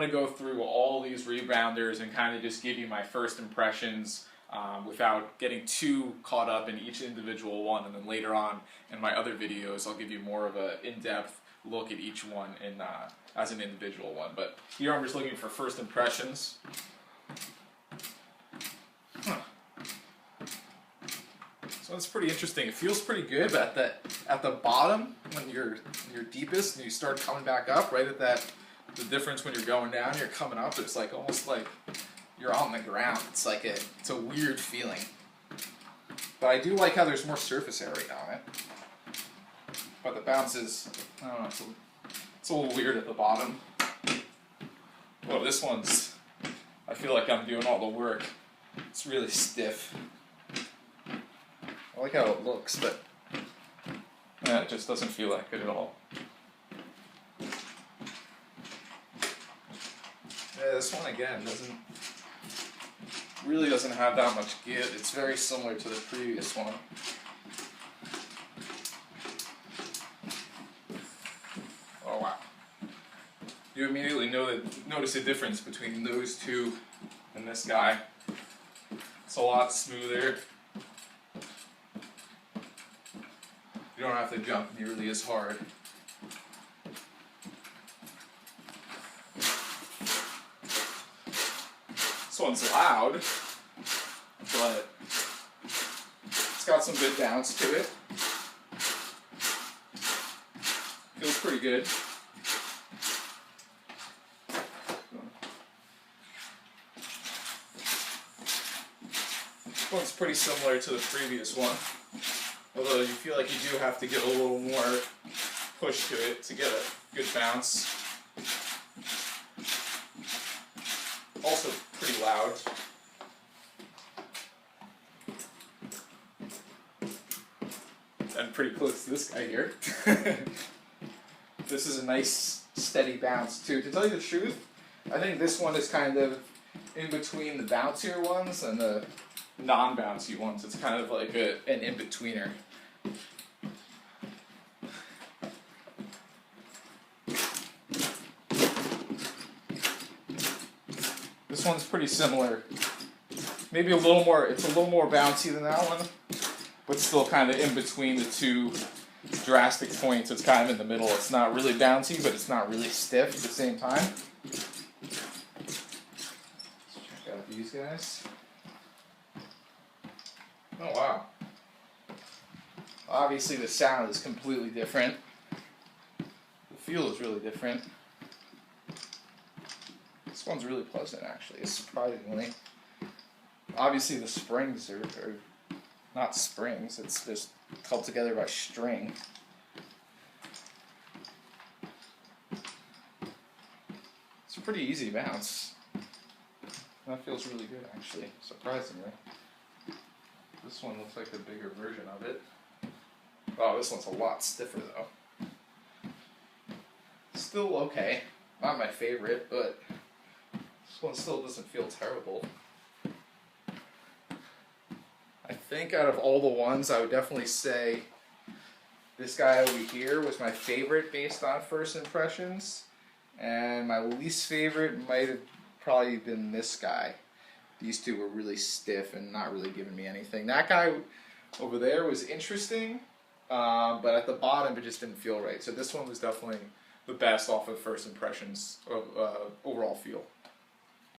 going to go through all these rebounders and kind of just give you my first impressions without getting too caught up in each individual one, and then later on in my other videos I'll give you more of an in-depth look at each one as an individual one. But here I'm just looking for first impressions. So it's pretty interesting. It feels pretty good, but at the bottom, when you're deepest and you start coming back up, right at the difference when you're going down, you're coming up, it's like almost like you're on the ground. It's like it's a weird feeling. But I do like how there's more surface area on it. But the bounce is, I don't know, it's a little weird at the bottom. Well, this one's, I feel like I'm doing all the work. It's really stiff. I like how it looks, but it just doesn't feel like it at all. Yeah, this one again really doesn't have that much give. It's very similar to the previous one. Oh wow! You immediately notice a difference between those two and this guy. It's a lot smoother. You don't have to jump nearly as hard. This one's loud, but it's got some good bounce to it. Feels pretty good. This one's pretty similar to the previous one. Although you feel like you do have to get a little more push to it to get a good bounce. Also pretty loud. And pretty close to this guy here. This is a nice steady bounce too. To tell you the truth, I think this one is kind of in between the bouncier ones and the non-bouncy ones. It's kind of like an in-betweener. This one's pretty similar. Maybe it's a little more bouncy than that one, but still kind of in between the two drastic points. It's kind of in the middle. It's not really bouncy, but it's not really stiff at the same time. Let's check out these guys. Oh wow. Obviously the sound is completely different. The feel is really different. This one's really pleasant actually, surprisingly. Obviously the springs are not springs, it's just held together by string. It's a pretty easy bounce. That feels really good actually, surprisingly. This one looks like the bigger version of it. Oh, this one's a lot stiffer though. Still okay. Not my favorite, but this one still doesn't feel terrible. I think out of all the ones, I would definitely say this guy over here was my favorite based on first impressions. And my least favorite might have probably been this guy. These two were really stiff and not really giving me anything. That guy over there was interesting, but at the bottom it just didn't feel right. So this one was definitely the best off of first impressions of overall feel.